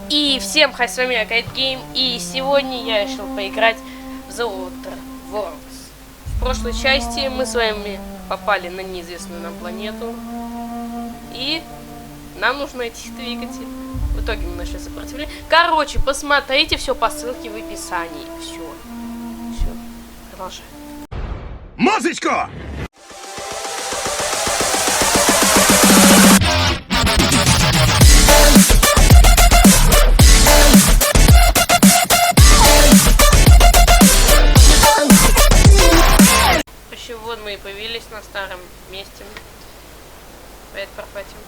И всем хай, с вами я Гейм, и сегодня я решил поиграть в The Outer Worlds. В прошлой части мы с вами попали на неизвестную нам планету, и нам нужно найти двигатель. В итоге мы нашли сопротивление. Короче, посмотрите все по ссылке в описании. Все, продолжаем. Музычку! Вот мы и появились на старом месте. Опять прохватим.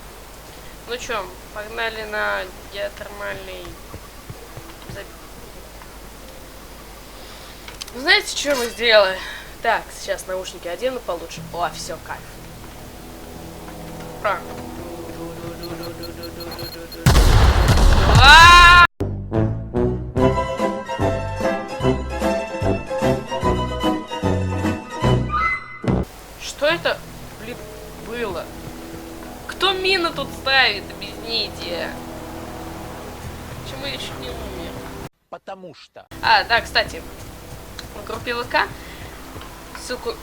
Ну чё, погнали на геотермальный... Знаете, что мы сделали? Так, сейчас наушники одену получше. О, все, кайф. Что это, блин, было? Кто мину тут ставит? Объясните. Почему я еще не умер? Потому что. А, да, кстати, в группе ВК, ссылку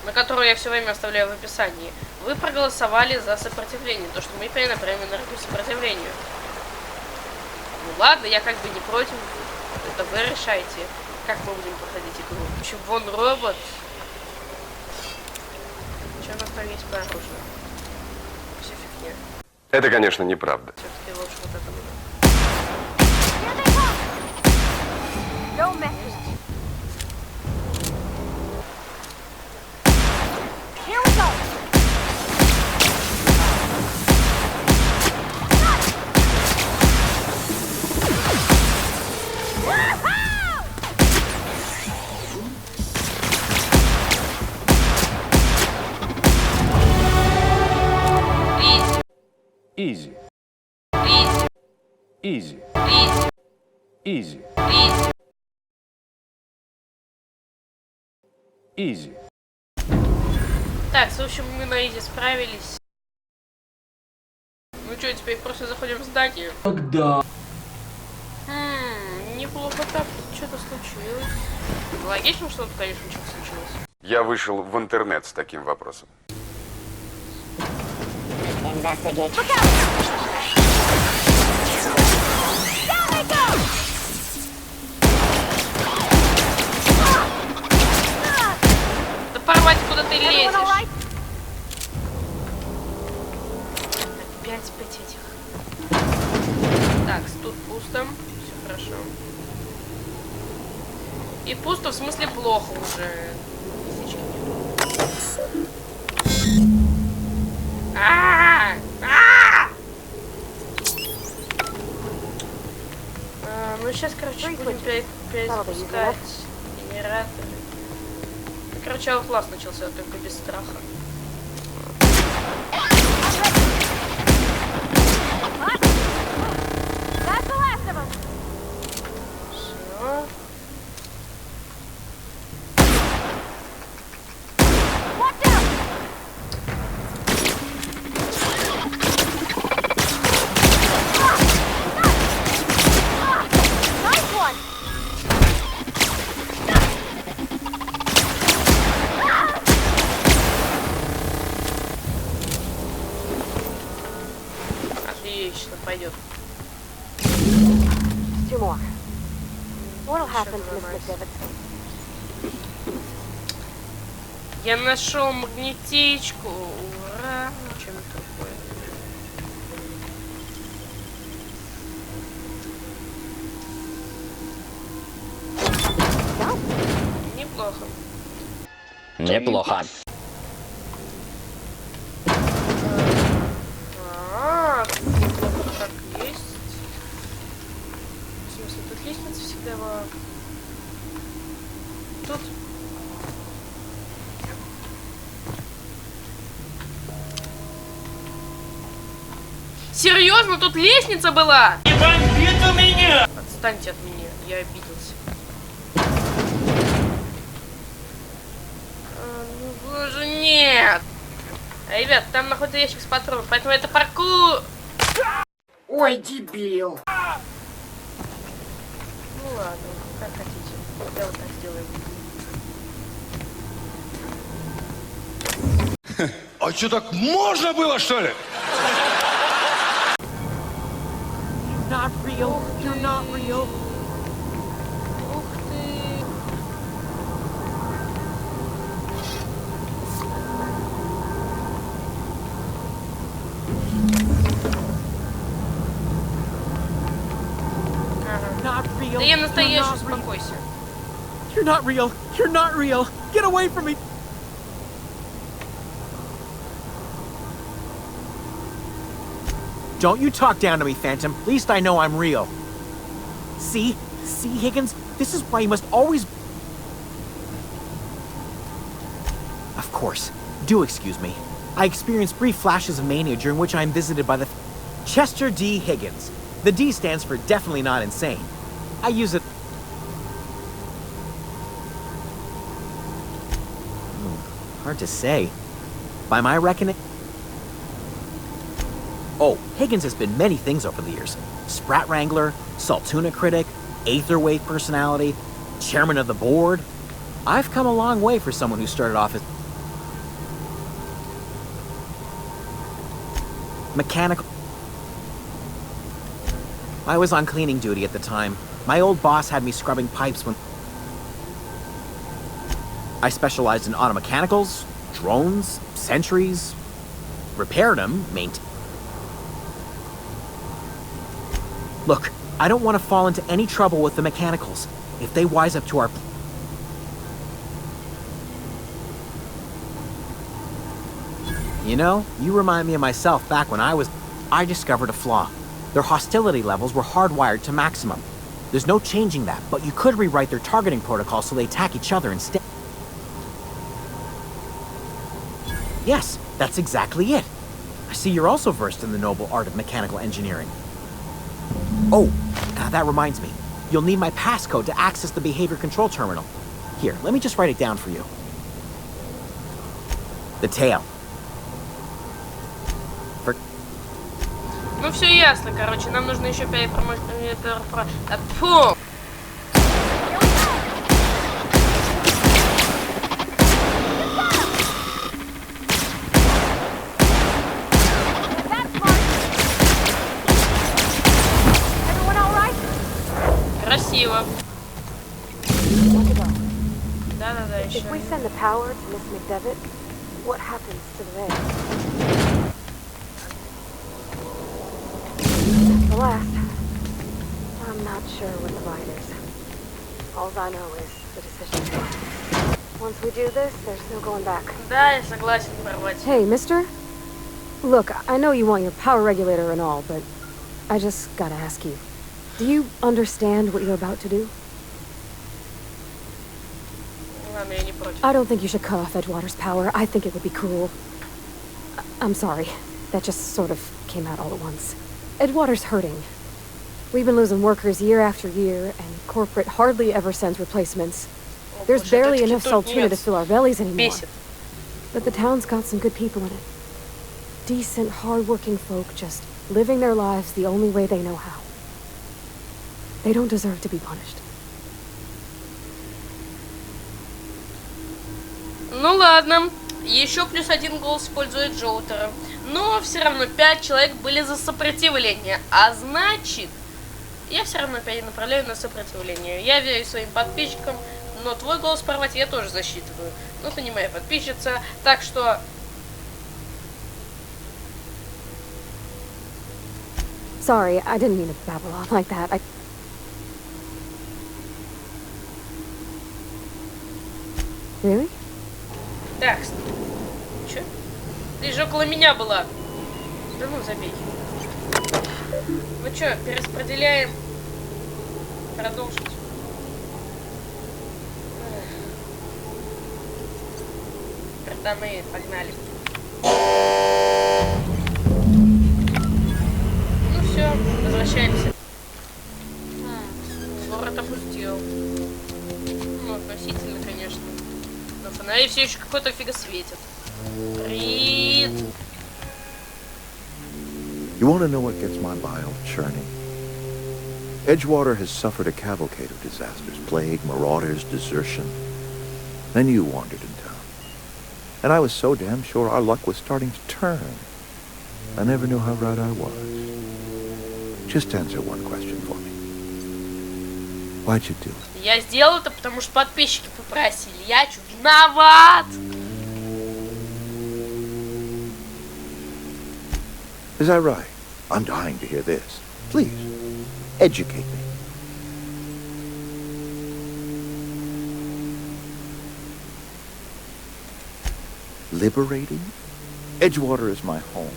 на которую я все время оставляю в описании, вы проголосовали за сопротивление, то, что мы перенаправим энергию сопротивлению. Ну ладно, я как бы не против, это вы решайте, как мы будем проходить игру. В общем, вон робот. Что у нас там есть по оружию? Все фигня. Это, конечно, неправда. Все-таки лучше вот это было. Easy. Easy. Easy. Easy. Easy. Easy. Easy. Так, в общем, мы на изи справились. Ну что, теперь просто заходим в здание. Когда? Неплохо так, что-то случилось. Логично, что тут, конечно, что-то случилось. Я вышел в интернет с таким вопросом. Да порвать, куда ты лезешь? Опять этих. Так, тут пусто. Все хорошо. И пусто в смысле плохо уже. Ну сейчас, короче, будем перезапускать генераторы. Короче, класс начался только без страха. Все. Отлично, пойдет. Я нашел магнетичку. Ура! Чем такое? Неплохо. Неплохо. Так есть. В смысле, тут лестница всегда была. Тут. Серьезно, тут лестница была? Не бомбит у меня! Отстаньте от меня, я обиделся. Ну боже, нет! Ребят, там находится ящик с патроном, поэтому это паркур! Ой, дебил. Ну ладно, как хотите. Я вот так сделаю. А что, так можно было, что ли? Not real. You're not real. Ух ты. Not real. Да я You're настоящий, not real. успокойся. You're not real. You're not real. Get away from me. Don't you talk down to me, Phantom. At least I know I'm real. See? See, Higgins? This is why you must always... Of course. Do excuse me. I experience brief flashes of mania during which I am visited by the... Chester D. Higgins. The D stands for definitely not insane. I use it... Hard to say. By my reckoning... Oh, Higgins has been many things over the years. Sprat Wrangler, Saltuna critic, Aetherwave personality, chairman of the board. I've come a long way for someone who started off as... mechanical... I was on cleaning duty at the time. My old boss had me scrubbing pipes when... I specialized in automechanicals, drones, sentries, repaired them, maintained... Look, I don't want to fall into any trouble with the mechanicals. If they wise up to our... You know, you remind me of myself back when I discovered a flaw. Their hostility levels were hardwired to maximum. There's no changing that, but you could rewrite their targeting protocol so they attack each other instead. Yes, that's exactly it. I see you're also versed in the noble art of mechanical engineering. Oh, that reminds me. You'll need my passcode to access the behavior control terminal. Here, let me just write it down for you. The tail. For... Ну все ясно, короче, нам нужно еще 5 Фу! Красиво. Да-да-да, еще. If we send the power to Miss McDevitt, what happens to the veil? The last. I'm not sure what the riders. All I know is the decision. Once we do this, there's no going back. Да, я согласен порвать. Hey, mister? Look, I know you want your power regulator and all, but I just gotta ask you. Do you understand what you're about to do? Ладно, я не против. I don't think you should cut off Edgewater's power. I think it would be cruel. I'm sorry. That just sort of came out all at once. Edgewater's hurting. We've been losing workers year after year, and corporate hardly ever sends replacements. There's barely enough Saltuna to fill our bellies anymore. Бесит. But the town's got some good people in it. Decent, hard-working folk just living their lives the only way they know how. They don't deserve to be punished. Ну ладно, еще +1 голос использует Джоутера. Но все равно 5 человек были за сопротивление. А значит, я все равно опять направляю на сопротивление. Я верю своим подписчикам, но твой голос порвать я тоже засчитываю. Ну ты не моя подписчица, так что... Sorry, I didn't mean to babble on like that. Really? Так, чё? Ты же около меня была. Да ну, забей. Ну чё, перераспределяем. Продолжить. Тогда мы погнали. Ну все, возвращаемся. Город опустел. Ну, относительно, конечно. Но фонари все еще какой-то фига светит. Рид. You want to know what gets my bile churning? Edgewater has suffered a cavalcade of disasters, plague, marauders, desertion. Then you wandered in town. And I was so damn sure our luck was starting to turn. I never knew how right I was. Just answer one question for me. Why'd you do it? Я сделал это, потому что подписчики попросили. Я чё, виноват? Is that right? I'm dying to hear this. Please, educate me. Liberating? Edgewater is my home.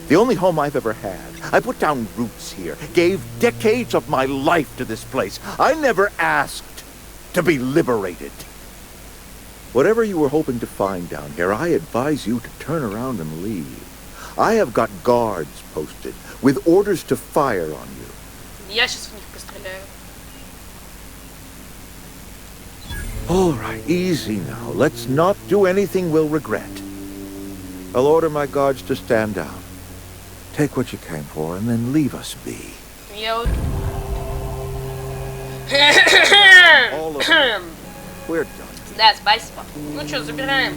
The only home I've ever had. I put down roots here, gave decades of my life to this place. I never asked to be liberated. Whatever you were hoping to find down here, I advise you to turn around and leave. I have got guards posted with orders to fire on you. Я сейчас в них постреляю. All right, easy now. Let's not do anything we'll regret. I'll order my guards to stand down. Take what you came for and then leave us be. Я вот... All of you. We're done. Да, спасибо. Ну что, забираем.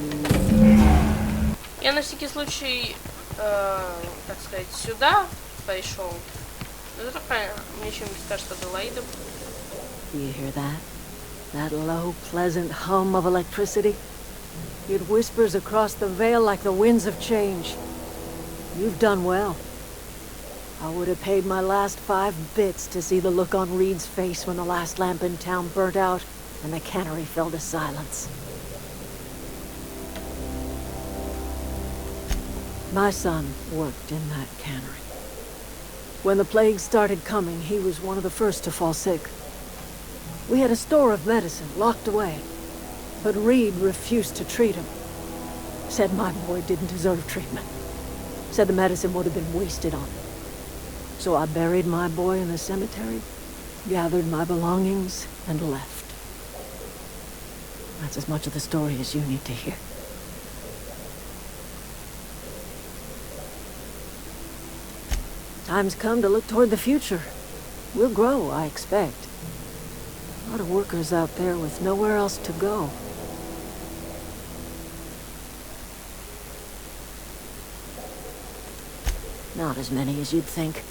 Я на всякий случай, так сказать, сюда пошел. Это такая, мне чем-то кажется, Аделаида. Do you hear that? That low, pleasant hum of electricity? It whispers across the veil like the winds of change. You've done well. I would have paid my last 5 bits to see the look on Reed's face when the last lamp in town burnt out and the cannery fell to silence. My son worked in that cannery. When the plague started coming, he was one of the first to fall sick. We had a store of medicine locked away, but Reed refused to treat him. Said my boy didn't deserve treatment. Said the medicine would have been wasted on him. So I buried my boy in the cemetery, gathered my belongings, and left. That's as much of the story as you need to hear. Time's come to look toward the future. We'll grow, I expect. A lot of workers out there with nowhere else to go. Not as many as you'd think.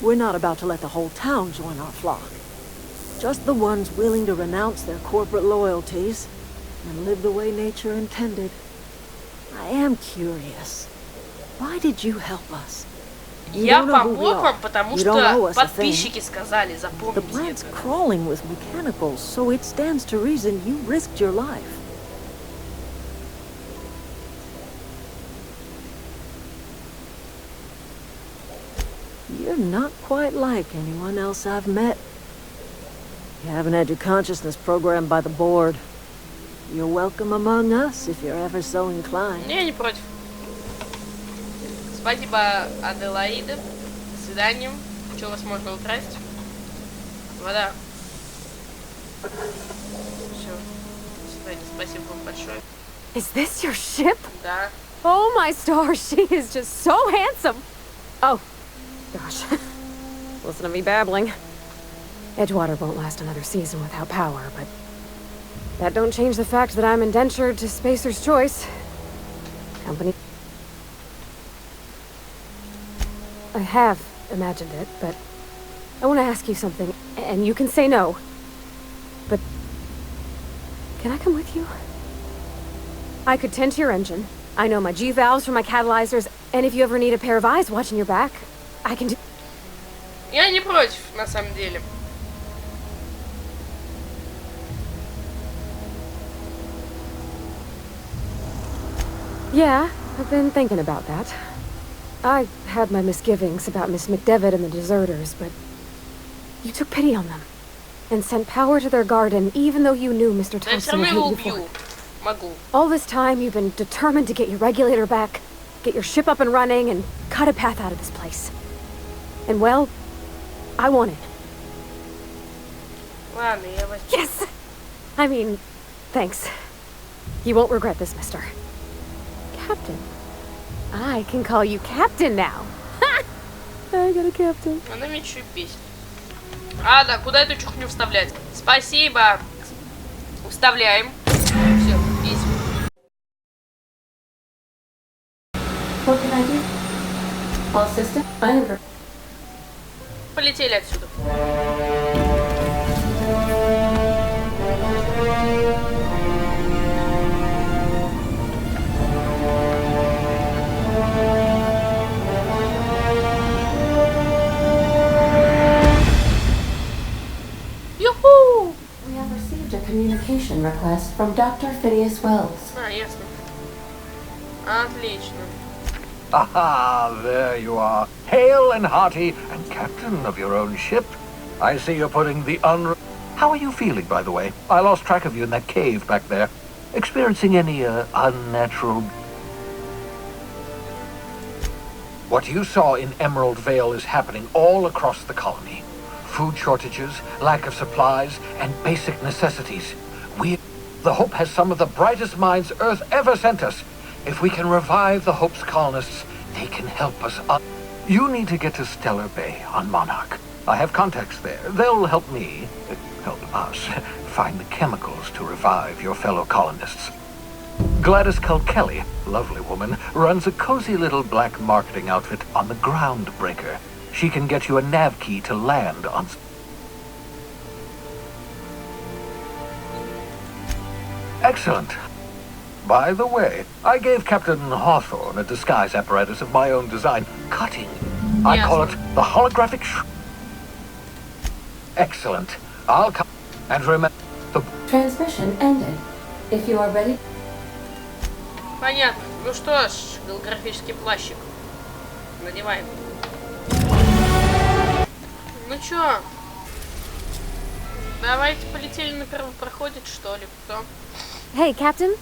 We're not about to let the whole town join our flock. Just the ones willing to renounce their corporate loyalties and live the way nature intended. I am curious. Why did you help us? You Я don't know who we помог are. вам, потому You don't owe что us a thing. подписчики сказали, The запомните plant's это. crawling with mechanicals, so it stands to reason you risked your life. You're not quite like anyone else I've met. You haven't had your consciousness programmed by the board. You're welcome among us if you're ever so inclined. Я не против. Спасибо, Аделаида. До свидания. Что у вас можно украсть? Вода. Все. До свидания. Спасибо вам большое. Is this your ship? Да. Oh my stars, she is just so handsome. Oh, gosh. Listen to me babbling. Edgewater won't last another season without power, but that don't change the fact that I'm indentured to Spacer's Choice. Company. I have imagined it, but I want to ask you something, and you can say no. But can I come with you? I could tend to your engine. I know my G-valves for my catalyzers, and if you ever need a pair of eyes watching your back, I can do... Я не против, на самом деле. Yeah, I've been thinking about that. I had my misgivings about Miss McDevitt and the deserters, but you took pity on them and sent power to their garden even though you knew Mr. Да я все Thompson равно would его hate you for убью. it. Могу. All this time, you've been determined to get your regulator back, get your ship up and running, and cut a path out of this place. And well, I won it. Ладно, я возьму. Yes! I mean, thanks. You won't regret this, mister. Captain. I can call you Captain now. Ha! I got a captain. Она мне чуть бесит. А, да, куда эту чухню вставлять? Спасибо. Вставляем. Все, есть. What can I do? All system, I am. Полетели отсюда. Юху! We have received a communication request from Dr. Phineas Wells. А, ясно. Отлично. Aha, there you are, hale and hearty, and captain of your own ship. I see you're putting the How are you feeling, by the way? I lost track of you in that cave back there. Experiencing any, unnatural... What you saw in Emerald Vale is happening all across the colony. Food shortages, lack of supplies, and basic necessities. The Hope has some of the brightest minds Earth ever sent us. If we can revive the Hope's colonists, they can help us. You need to get to Stellar Bay on Monarch. I have contacts there. They'll help me, help us, find the chemicals to revive your fellow colonists. Gladys Kelly, lovely woman, runs a cozy little black marketing outfit on the Groundbreaker. She can get you a nav key to land on... Excellent. By the way, I gave Captain Hawthorne a disguise apparatus of my own design. Cutting. I call it the holographic Excellent. I'll come and remember the... Transmission ended. If you are ready... Понятно. Ну что ж, голографический плащик. Надеваем. Ну чё? Давайте полетели на первопроходец, что ли? Кто? Hey, Captain.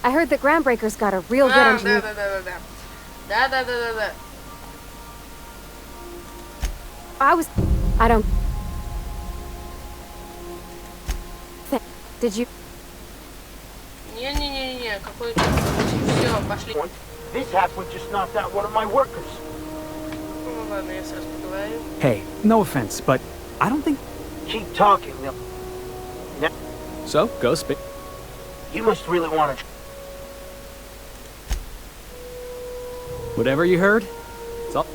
I heard that Groundbreaker's got a real good engineer. Да. I don't... Did you... Не, какой... Все, пошли. This halfwit just knocked out one of my workers. Ну ладно, я сразу поговорю. Hey, no offense, but I don't think... Keep talking, Neil. So, go spit. You must really want to... Whatever you heard, it's all...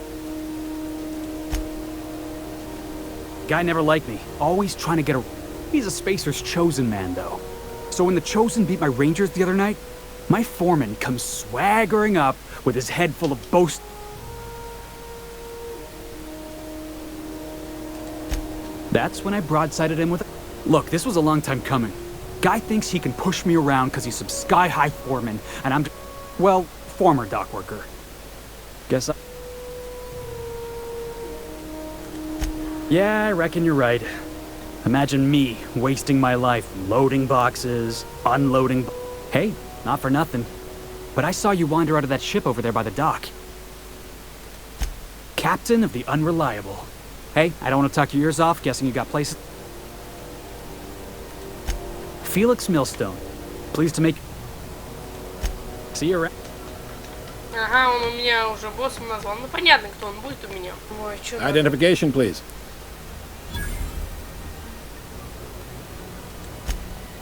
Guy never liked me, always trying to get a... He's a Spacer's chosen man, though. So when the Chosen beat my Rangers the other night, my foreman comes swaggering up with his head full of boast... That's when I broadsided him with... Look, this was a long time coming. Guy thinks he can push me around because he's some sky-high foreman, and I'm... Well, former dock worker. Guess I... Yeah, I reckon you're right. Imagine me wasting my life loading boxes, unloading... Hey, not for nothing. But I saw you wander out of that ship over there by the dock. Captain of the Unreliable. Hey, I don't want to talk your ears off, guessing you got places... Felix Millstone. Pleased to make... See you around. Ага, он у меня уже боссом назвал. Ну понятно, кто он будет у меня. Ой, чё... Identification, please.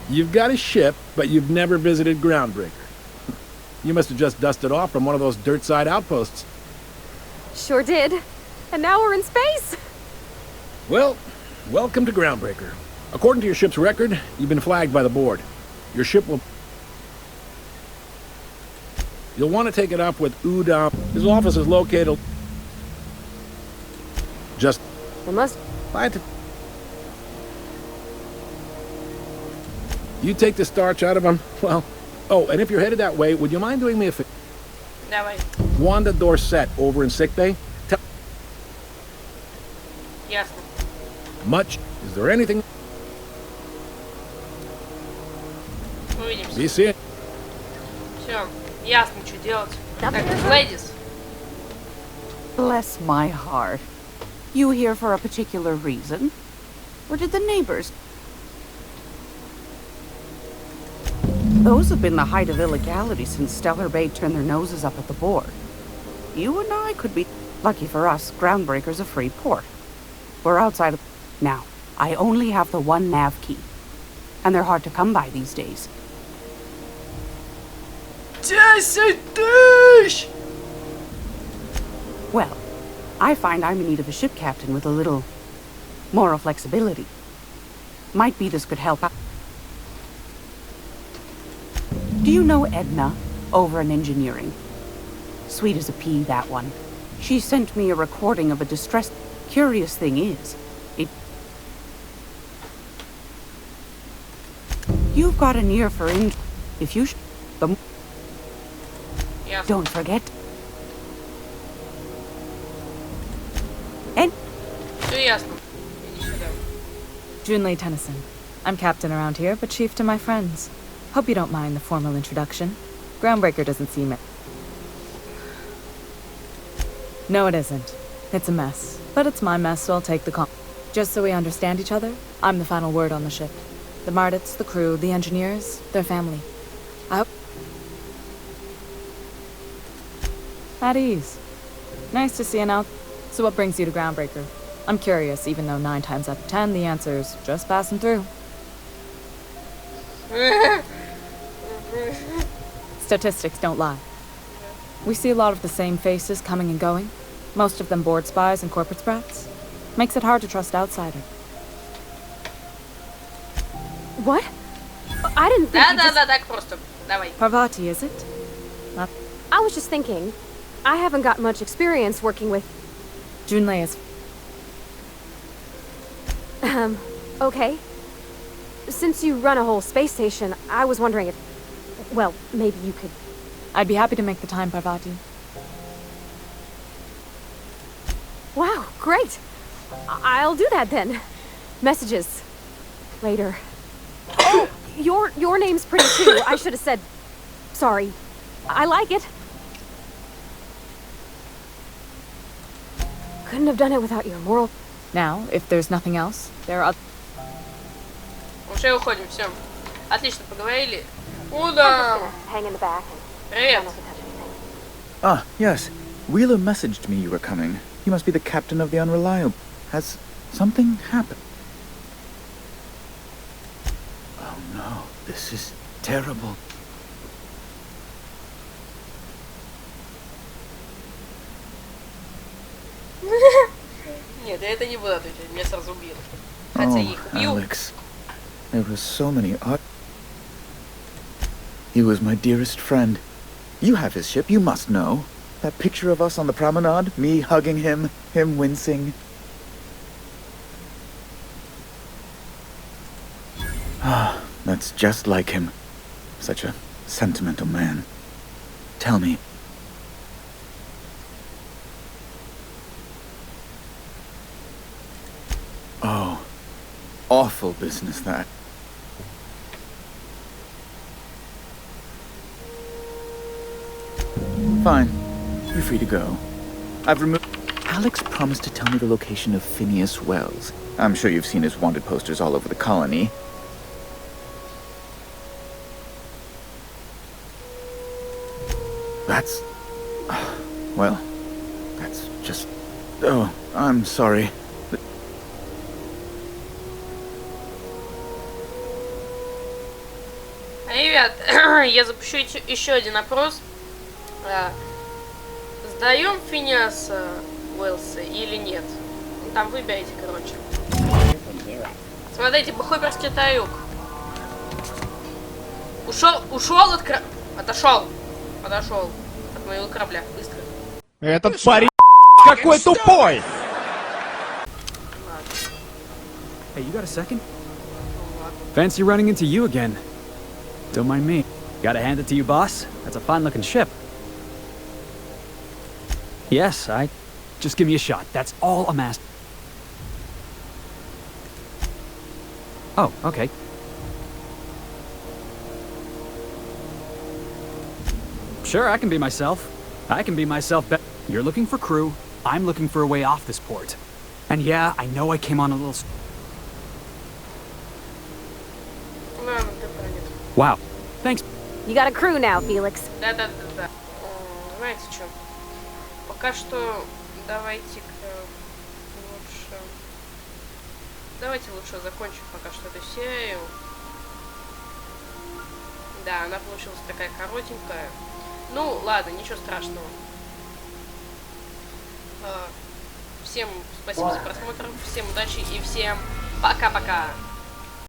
You've got a ship, but you've never visited Groundbreaker. You must have just dusted off from one of those dirt-side outposts. Sure did. And now we're in space. Well, welcome to Groundbreaker. According to your ship's record, you've been flagged by the board. Your ship will... You'll want to take it up with Udam. His office is located... Just... It must... You take the starch out of him, well... Oh, and if you're headed that way, would you mind doing me a favor? Давай. Wanda Dorset over in sickbay. Ясно. Much. Is there anything... Увидимся. Be seeing. Все, ясно, что делать. Так, ladies. Bless my heart. You here for a particular reason? Or did the neighbors? Those have been the height of illegality since Stellar Bay turned their noses up at the board. You and I could be... Lucky for us, Groundbreaker's a free port. We're outside of... Now, I only have the one nav key. And they're hard to come by these days. 10,000! Well, I find I'm in need of a ship captain with a little moral flexibility. Might be this could help out. Do you know Edna over in engineering? Sweet as a pea, that one. She sent me a recording of a distress. Curious thing is, you've got an ear for if you Ясно. don't forget. And Все ясно. Иди сюда. Junlei Tennyson. I'm captain around here, but chief to my friends. Hope you don't mind the formal introduction. Groundbreaker doesn't seem it. No, it isn't. It's a mess. But it's my mess, so I'll take the call. Just so we understand each other, I'm the final word on the ship. The Mardits, the crew, the engineers, their family. I hope... At ease. Nice to see an out... So what brings you to Groundbreaker? I'm curious, even though 9 times out of 10, the answer's just passing through. Statistics don't lie. We see a lot of the same faces coming and going. Most of them board spies and corporate sprats. Makes it hard to trust outsiders. What? I didn't think you just... Да, так просто. Давай. Parvati, is it? Not... I was just thinking, I haven't got much experience working with... Junlei is... Okay. Since you run a whole space station, I was wondering if... Well, maybe you could... I'd be happy to make the time, Parvati. Wow, great! I'll do that then. Messages. Later. Oh, your name's pretty too. I should have said... Sorry. I like it. Couldn't have done it without your moral... Now, if there's nothing else, there are... Уже уходим, все. Отлично, поговорили. Уда! Hang in the back. Привет. Ah, yes. Wheeler messaged me you were coming. You must be the captain of the Unreliable. Has something happened? Oh no, this is terrible. Нет, я это не буду отвечать, меня сразу убьют. Хотя я их убью. Alex. There were so many odd... He was my dearest friend. You have his ship, you must know. That picture of us on the promenade, me hugging him wincing. Ah, that's just like him. Such a sentimental man. Tell me. Oh, awful business that. Fine. You're free to go. I've removed... Alex promised to tell me the location of Phineas Wells. I'm sure you've seen his wanted posters all over the colony. That's... Well, that's just... Oh, I'm sorry. But... Ребят, я запущу еще один опрос. Сдаем Финиаса Уэллса или нет? Там выберите, короче. Смотрите, бахоперский таюк. Ушел отошел от моего корабля. Быстро. Этот парень какой тупой! Hey, you got a second? Fancy running into you again. Don't mind me. Gotta hand it to you, boss. That's a fine-looking ship. Yes, just give me a shot. That's all I'm asking. Oh, okay. Sure, I can be myself. I can be myself better. You're looking for crew. I'm looking for a way off this port. And yeah, I know I came on a little... Wow. Thanks. You got a crew now, Felix. Да. Знаете что? Пока что Давайте-ка лучше... Давайте лучше закончим пока что эту серию. Да, она получилась такая коротенькая. Ну, ладно, ничего страшного. Всем спасибо за просмотр, всем удачи и всем пока-пока.